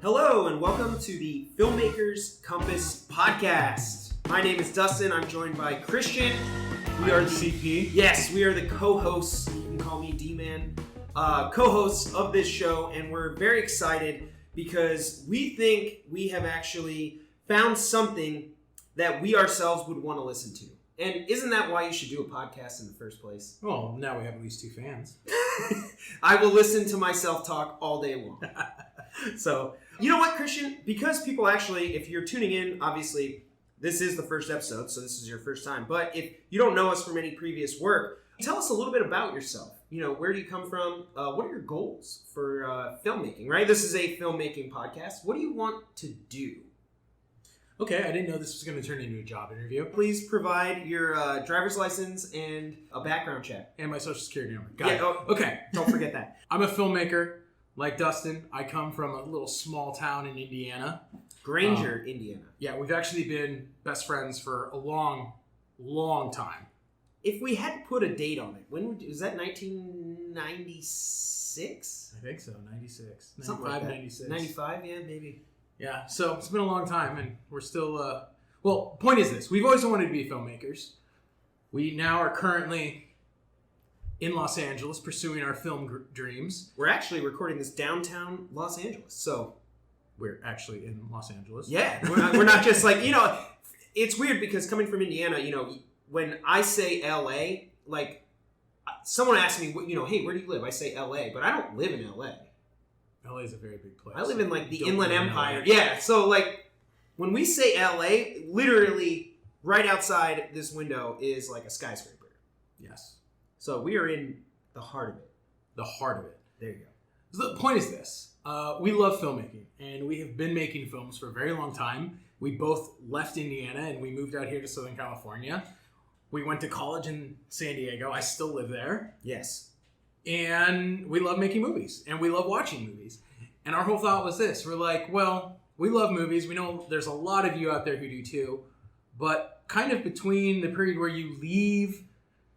Hello and welcome to the Filmmaker's Compass podcast. My name is Dustin. I'm joined by Christian. We are the FCP. Yes, we are the co-hosts. You can call me Dman. Co-hosts of this show, and we're very excited because we think we have actually found something that we ourselves would want to listen to. And isn't that why you should do a podcast in the first place? Well, now we have at least 2 fans. I will listen to myself talk all day long. So, you know what, Christian? Because people actually, if you're tuning in, obviously, this is the first episode, so this is your first time. But if you don't know us from any previous work, tell us a little bit about yourself. You know, where do you come from? What are your goals for filmmaking, right? This is a filmmaking podcast. What do you want to do? Okay, I didn't know this was going to turn into a job interview. Please provide your driver's license and a background check. And my social security number. Got it. Okay, don't forget that. I'm a filmmaker. Like Dustin, I come from a little small town in Indiana. Granger, Indiana. Yeah, we've actually been best friends for a long, long time. If we had to put a date on it, was that 1996? I think so, 96. Something like that. 96. 95, yeah, maybe. Yeah, so it's been a long time, and we're still, well, point is this. We've always wanted to be filmmakers. We now are currently in Los Angeles pursuing our film dreams. We're actually recording this downtown Los Angeles, so... We're actually in Los Angeles. Yeah, we're not just like, you know, it's weird because coming from Indiana, you know, when I say LA, like, someone asks me, you know, hey, where do you live? I say LA, but I don't live in LA. LA is a very big place. I live in, like, the Inland Empire. Yeah, so, like, when we say LA, literally right outside this window is, like, a skyscraper. Yes. So we are in the heart of it. The heart of it. There you go. So the point is this. We love filmmaking, and we have been making films for a very long time. We both left Indiana, and we moved out here to Southern California. We went to college in San Diego. I still live there. Yes. And we love making movies, and we love watching movies. And our whole thought was this. We're like, well, we love movies. We know there's a lot of you out there who do too. But kind of between the period where you leave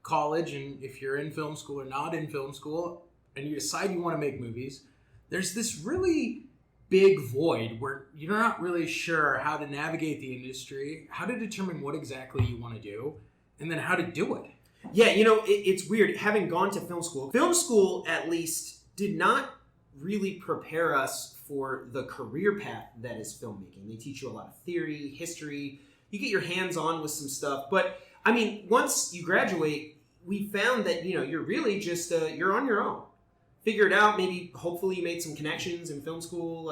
college, and if you're in film school or not in film school, and you decide you want to make movies, there's this really big void where you're not really sure how to navigate the industry, how to determine what exactly you want to do, and then how to do it. Yeah, you know, it's weird. Having gone to film school at least did not really prepare us for the career path that is filmmaking. They teach you a lot of theory, history. You get your hands on with some stuff. But, I mean, once you graduate, we found that, you know, you're really just, you're on your own. Figure it out. Maybe, hopefully you made some connections in film school.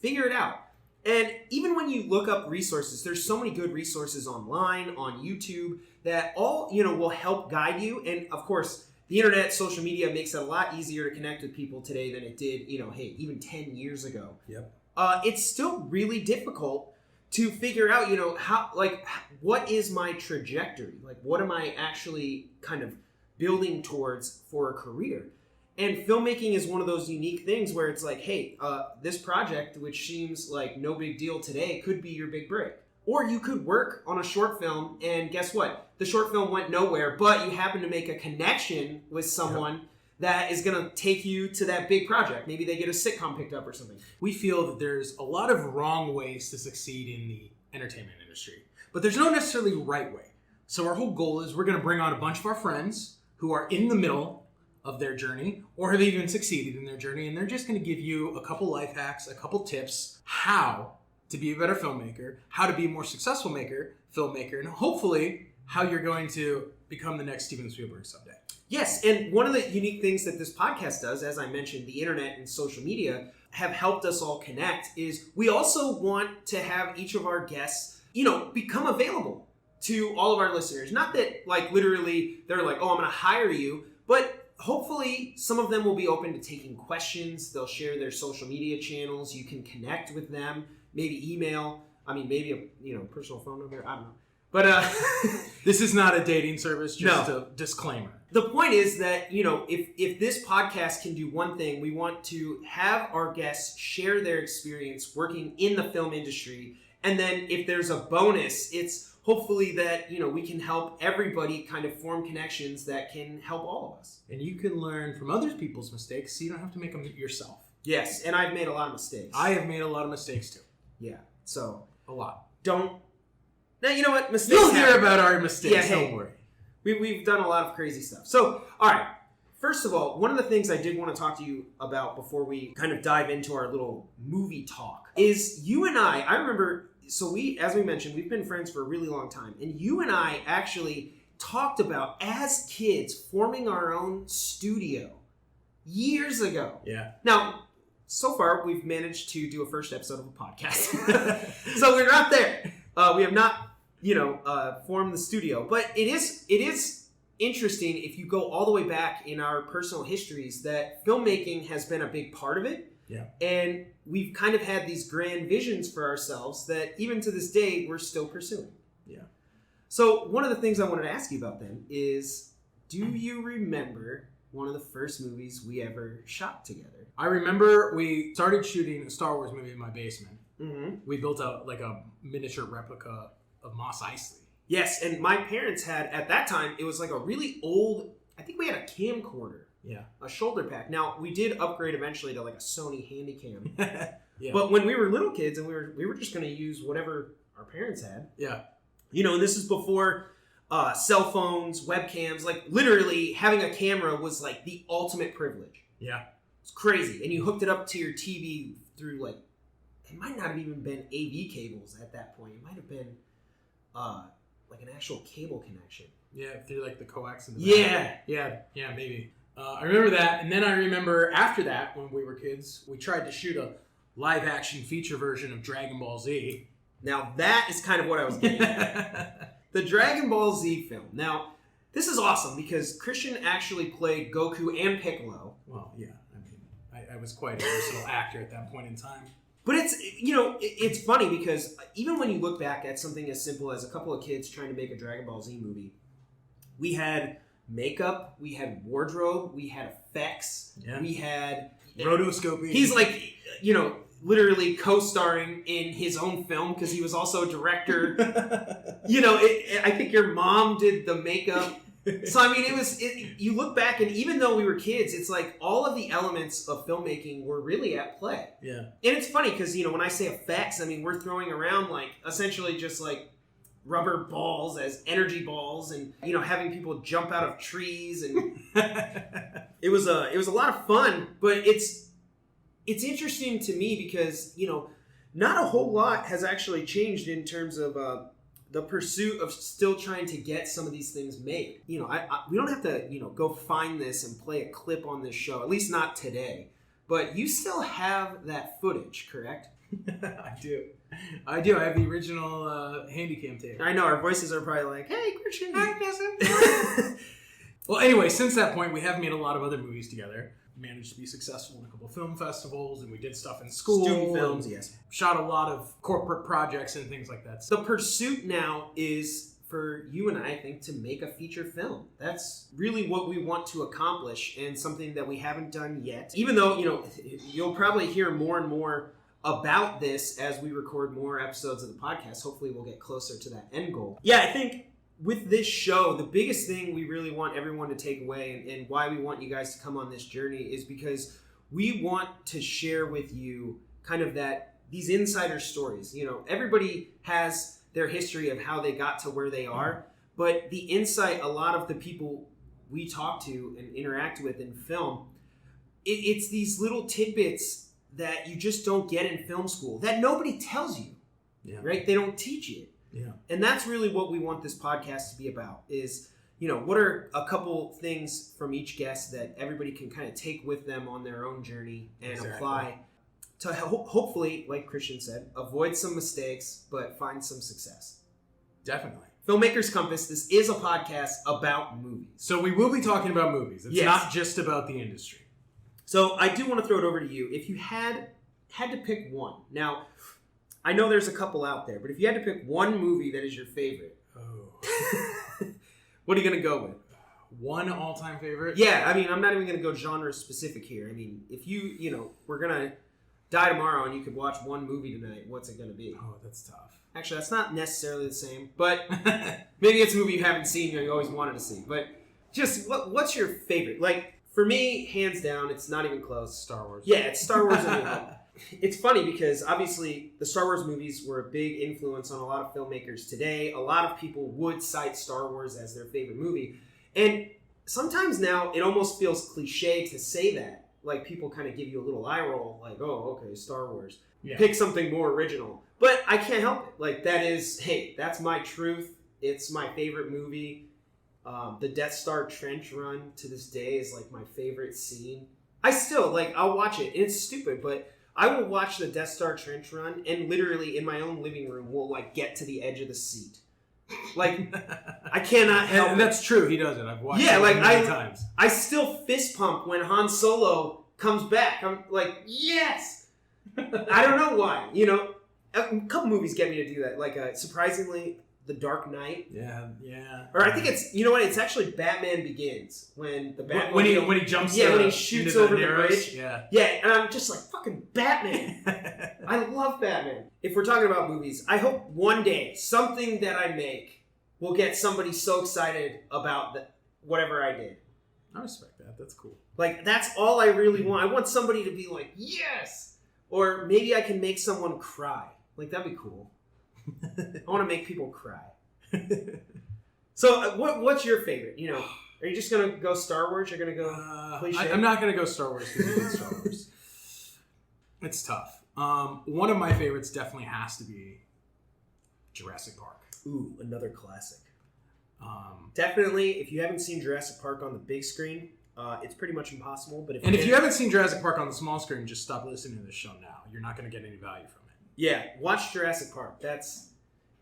Figure it out. And even when you look up resources, there's so many good resources online, on YouTube, that all, you know, will help guide you. And, of course, the internet, social media makes it a lot easier to connect with people today than it did, you know, hey, even 10 years ago. Yep. It's still really difficult to figure out, you know, how, like, what is my trajectory? Like, what am I actually kind of building towards for a career? And filmmaking is one of those unique things where it's like, hey, this project, which seems like no big deal today, could be your big break. Or you could work on a short film, and guess what? The short film went nowhere, but you happen to make a connection with someone that is going to take you to that big project. Maybe they get a sitcom picked up or something. We feel that there's a lot of wrong ways to succeed in the entertainment industry, but there's no necessarily right way. So our whole goal is we're going to bring on a bunch of our friends who are in the middle of their journey or have even succeeded in their journey, and they're just going to give you a couple life hacks, a couple tips, how to be a better filmmaker, how to be a more successful filmmaker, and hopefully how you're going to become the next Steven Spielberg someday. Yes, and one of the unique things that this podcast does, as I mentioned, the internet and social media have helped us all connect, is we also want to have each of our guests, you know, become available to all of our listeners. Not that, like, literally they're like, oh, I'm going to hire you, but hopefully some of them will be open to taking questions. They'll share their social media channels. You can connect with them, maybe email. I mean, maybe a, you know, personal phone number. I don't know. But this is not a dating service, just a disclaimer. The point is that, you know, if this podcast can do one thing, we want to have our guests share their experience working in the film industry. And then if there's a bonus, it's hopefully that, you know, we can help everybody kind of form connections that can help all of us. And you can learn from other people's mistakes so you don't have to make them yourself. Yes, and I've made a lot of mistakes. I have made a lot of mistakes too. Yeah, so A lot. don't. Now you know what mistakes. You'll hear about our mistakes. Yeah, hey, don't worry. We've done a lot of crazy stuff. So, all right. First of all, one of the things I did want to talk to you about before we kind of dive into our little movie talk is you and I remember, so as we mentioned, we've been friends for a really long time. And you and I actually talked about, as kids, forming our own studio years ago. Yeah. Now, so far, we've managed to do a first episode of a podcast. So we're not there. We have not, formed the studio. But it is interesting if you go all the way back in our personal histories that filmmaking has been a big part of it. Yeah. And we've kind of had these grand visions for ourselves that even to this day we're still pursuing. Yeah. So one of the things I wanted to ask you about then is, do you remember one of the first movies we ever shot together? I remember we started shooting a Star Wars movie in my basement. Mm-hmm. We built a miniature replica of Mos Eisley. Yes, and my parents had, at that time, it was like a really old, I think we had a camcorder. Yeah. A shoulder pack. Now, we did upgrade eventually to like a Sony Handycam. Yeah. But when we were little kids and we were just going to use whatever our parents had. Yeah. And this is before cell phones, webcams. Like, literally, having a camera was like the ultimate privilege. Yeah. It's crazy. And you hooked it up to your TV through like, it might not have even been AV cables at that point. It might have been like an actual cable connection. Yeah, through like the coax in the back. Yeah, maybe. I remember that, and then I remember after that, when we were kids, we tried to shoot a live-action feature version of Dragon Ball Z. Now, that is kind of what I was getting at. The Dragon Ball Z film. Now, this is awesome because Christian actually played Goku and Piccolo. Well, yeah, I mean, I was quite a versatile actor at that point in time. But it's funny because even when you look back at something as simple as a couple of kids trying to make a Dragon Ball Z movie, we had makeup, we had wardrobe, we had effects, we had rotoscoping. He's like, literally co-starring in his own film because he was also a director. I think your mom did the makeup. So, I mean, you look back and even though we were kids, it's like all of the elements of filmmaking were really at play. Yeah. And it's funny because, when I say effects, I mean, we're throwing around like essentially just like rubber balls as energy balls and, having people jump out of trees. And it was a lot of fun, but it's interesting to me because, not a whole lot has actually changed in terms of the pursuit of still trying to get some of these things made. We don't have to, go find this and play a clip on this show, at least not today. But you still have that footage, correct? I do. I have the original Handycam tape. I know, our voices are probably like, hey, Christian. Hi, Christian. Well, anyway, since that point, we have made a lot of other movies together. Managed to be successful in a couple of film festivals, and we did stuff in school. Student films, yes. Shot a lot of corporate projects and things like that. The pursuit now is for you and I think, to make a feature film. That's really what we want to accomplish and something that we haven't done yet. Even though, you'll probably hear more and more about this as we record more episodes of the podcast. Hopefully we'll get closer to that end goal. Yeah, I think with this show, the biggest thing we really want everyone to take away and why we want you guys to come on this journey is because we want to share with you kind of these insider stories. Everybody has their history of how they got to where they are, but the insight a lot of the people we talk to and interact with in film, it's these little tidbits that you just don't get in film school, that nobody tells you, right? They don't teach you. Yeah. And that's really what we want this podcast to be about is, what are a couple things from each guest that everybody can kind of take with them on their own journey and apply to hopefully, like Christian said, avoid some mistakes, but find some success. Definitely. Filmmaker's Compass, this is a podcast about movies. So we will be talking about movies. It's not just about the industry. So I do want to throw it over to you. If you had to pick one. Now, I know there's a couple out there, but if you had to pick one movie that is your favorite, what are you going to go with? One all-time favorite? Yeah, I mean, I'm not even going to go genre specific here. I mean, if we're going to die tomorrow and you could watch one movie tonight, what's it going to be? Oh, that's tough. Actually, that's not necessarily the same, but maybe it's a movie you haven't seen or you always wanted to see. But just, what's your favorite? Like, For me, hands down, it's not even close. Star Wars. Yeah, it's Star Wars. It's funny because obviously the Star Wars movies were a big influence on a lot of filmmakers today. A lot of people would cite Star Wars as their favorite movie. And sometimes now it almost feels cliche to say that. Like people kind of give you a little eye roll, like, oh, okay, Star Wars. Yeah. Pick something more original. But I can't help it. Like that is, hey, that's my truth. It's my favorite movie. The Death Star trench run to this day is like my favorite scene. I still, like, I'll watch it. And it's stupid, but I will watch the Death Star trench run and literally in my own living room will like get to the edge of the seat. Like, I cannot help it. And that's true. He does it. I've watched it like many times. I still fist pump when Han Solo comes back. I'm like, yes! I don't know why. You know, a couple movies get me to do that. Like, surprisingly, The Dark Knight. Yeah. Or I think it's, you know what? It's actually Batman Begins when the Batman when he jumps. Yeah, when he shoots over the bridge. Yeah. Yeah, and I'm just like fucking Batman. I love Batman. If we're talking about movies, I hope one day something that I make will get somebody so excited about whatever I did. I respect that. That's cool. Like that's all I really want. I want somebody to be like, yes, or maybe I can make someone cry. Like that'd be cool. I want to make people cry. So, what's your favorite? You know, are you just gonna go Star Wars? You're gonna go cliche? I'm not gonna go Star Wars because it's Star Wars. It's tough. One of my favorites definitely has to be Jurassic Park. Ooh, another classic. Definitely, if you haven't seen Jurassic Park on the big screen, it's pretty much impossible. But if you haven't seen Jurassic Park on the small screen, just stop listening to this show now. You're not gonna get any value from it. Yeah, watch Jurassic Park. That's,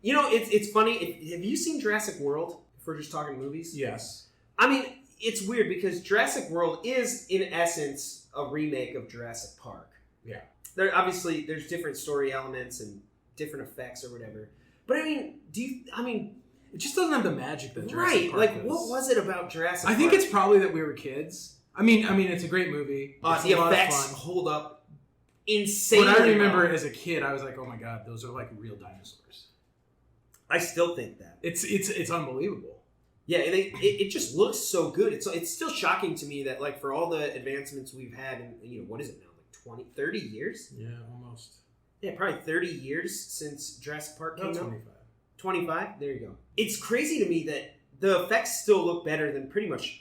you know, it's funny. Have you seen Jurassic World? If we're just talking movies? Yes. I mean, it's weird because Jurassic World is, in essence, a remake of Jurassic Park. Yeah. There's different story elements and different effects or whatever. But I mean, it just doesn't have the magic that Jurassic Park does. What was it about Jurassic Park? I think it's probably that we were kids. I mean, it's a great movie. The effects hold up insanely. What I remember as a kid, I was like, oh my god, those are like real dinosaurs. I still think that. It's unbelievable. Yeah, it just looks so good. It's still shocking to me that, like, for all the advancements we've had in, you know, what is it now? Like 20, 30 years? Yeah, almost. Yeah, probably 30 years since Jurassic Park came out. 25. 25? There you go. It's crazy to me that the effects still look better than pretty much,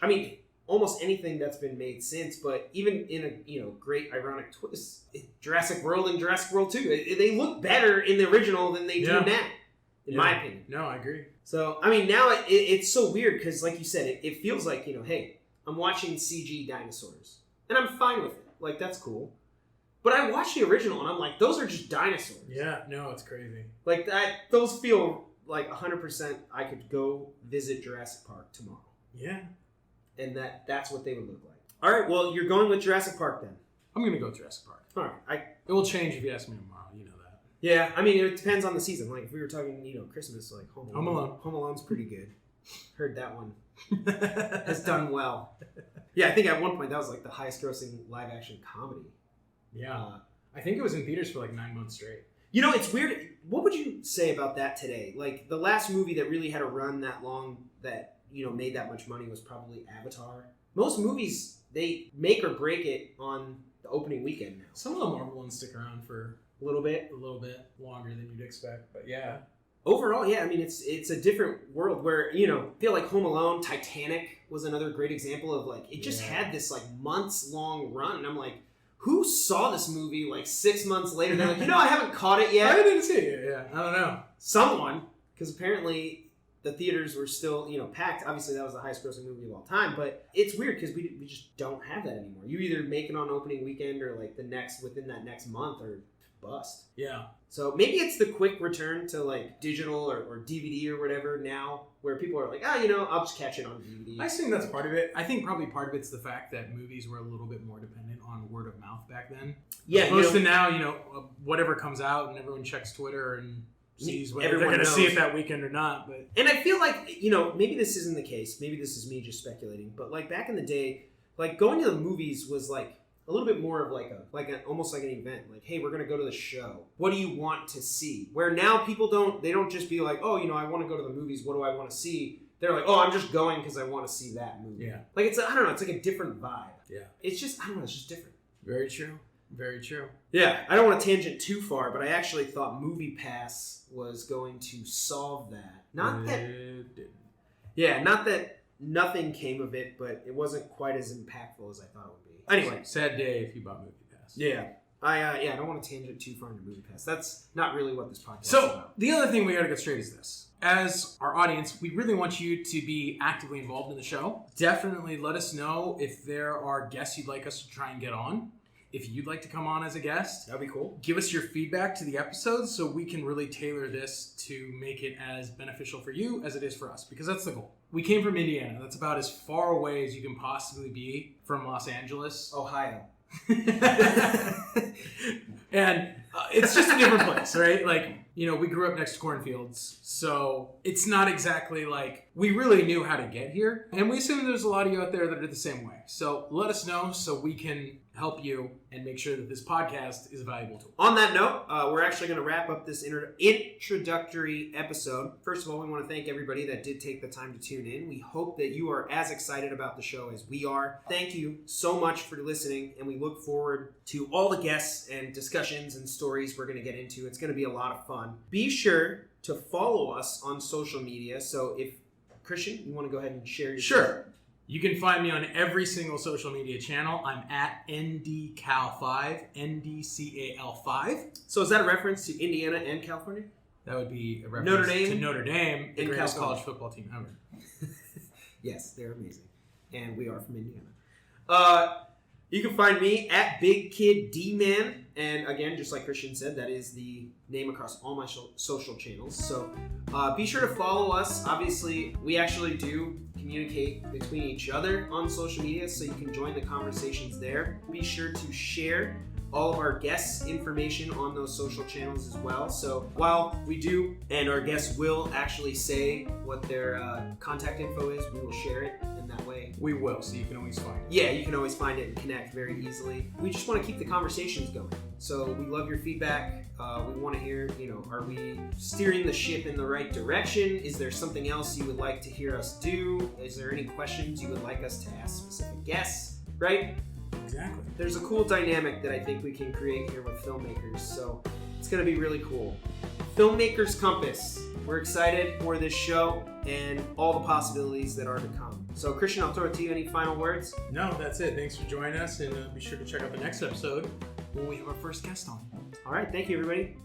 almost anything that's been made since, but even in a, you know, great ironic twist, Jurassic World and Jurassic World 2, they look better in the original than they do now, in my opinion. No, I agree. So, now it's so weird because, like you said, it feels like, you know, hey, I'm watching CG dinosaurs, and I'm fine with it. Like, that's cool. But I watched the original, and I'm like, those are just dinosaurs. Yeah, no, it's crazy. Like, those feel like 100% I could go visit Jurassic Park tomorrow. Yeah. And that's what they would look like. All right, well, you're going with Jurassic Park then. I'm going to go Jurassic Park. All right. It will change if you ask me tomorrow. You know that. Yeah, it depends on the season. Like, if we were talking, you know, Christmas, like Home Alone. Home Alone's pretty good. Heard that one has done well. Yeah, I think at one point that was like the highest grossing live action comedy. Yeah. I think it was in theaters for like 9 months straight. You know, it's weird. What would you say about that today? Like, the last movie that really had a run that long that, you know, made that much money was probably Avatar. Most movies, they make or break it on the opening weekend now. Some of the Marvel ones stick around for a little bit longer than you'd expect, but yeah. Overall, yeah, it's a different world where, you know, I feel like Home Alone, Titanic was another great example of, like, it just had this, like, months-long run, and I'm like, who saw this movie, like, 6 months later? They're like, you know, I haven't caught it yet. I didn't see it, yeah. I don't know. Someone, because apparently the theaters were still, you know, packed. Obviously, that was the highest grossing movie of all time, but it's weird because we just don't have that anymore. You either make it on opening weekend or, like, within that next month or bust. Yeah. So maybe it's the quick return to, like, digital or DVD or whatever now, where people are like, you know, I'll just catch it on DVD. I think that's part of it. I think probably part of it's the fact that movies were a little bit more dependent on word of mouth back then. Yeah. Opposed to now, you know, whatever comes out and everyone checks Twitter and sees whether they're going to see it that weekend or not. But And I feel like, you know, maybe this isn't the case. Maybe this is me just speculating. But, like, back in the day, like, going to the movies was, like, a little bit more of almost like an event. Like, hey, we're going to go to the show. What do you want to see? Where now people don't just be like, oh, you know, I want to go to the movies. What do I want to see? They're like, oh, I'm just going because I want to see that movie. Yeah. Like, I don't know, it's like a different vibe. Yeah. It's just, I don't know, it's just different. Very true. Very true. Yeah, I don't want to tangent too far, but I actually thought MoviePass was going to solve that. Not that nothing came of it, but it wasn't quite as impactful as I thought it would be. Anyway. Sad day if you bought MoviePass. Yeah. I don't want to tangent too far into MoviePass. That's not really what this podcast is So, about. the other thing we got to get straight is this. As our audience, we really want you to be actively involved in the show. Definitely let us know if there are guests you'd like us to try and get on. If you'd like to come on as a guest, That'd be cool. give us your feedback to the episodes so we can really tailor this to make it as beneficial for you as it is for us, because that's the goal. We came from Indiana. That's about as far away as you can possibly be from Los Angeles. Ohio. And it's just a different place, right? Like, you know, we grew up next to cornfields, so it's not exactly like we really knew how to get here. And we assume there's a lot of you out there that are the same way. So let us know so we can help you and make sure that this podcast is a valuable tool. On that note, we're actually going to wrap up this introductory episode. First of all, we want to thank everybody that did take the time to tune in. We hope that you are as excited about the show as we are. Thank you so much for listening, and we look forward to all the guests and discussions and stories we're going to get into. It's going to be a lot of fun. Be sure to follow us on social media. So if, Christian, you want to go ahead and share your... Sure. You can find me on every single social media channel. I'm at NDCal5, NDCAL5. So is that a reference to Indiana and California? That would be a reference Notre Dame to Notre Dame, the and greatest California. college football team ever. Yes, they're amazing. And we are from Indiana. You can find me at Big Kid Dman. And again, just like Christian said, that is the name across all my social channels. So be sure to follow us. Obviously, we actually do communicate between each other on social media, so you can join the conversations there. Be sure to share all of our guests' information on those social channels as well. So while we do, and our guests will actually say what their contact info is, we will share it in that way. We will, so you can always find it. Yeah, you can always find it and connect very easily. We just want to keep the conversations going. So we love your feedback. We want to hear, are we steering the ship in the right direction? Is there something else you would like to hear us do? Is there any questions you would like us to ask specific guests? Right? Exactly. There's a cool dynamic that I think we can create here with Filmmakers, so it's going to be really cool. Filmmakers Compass. We're excited for this show and all the possibilities that are to come. So, Christian, I'll throw it to you. Any final words? No, that's it. Thanks for joining us, and be sure to check out the next episode when we have our first guest on. All right. Thank you, everybody.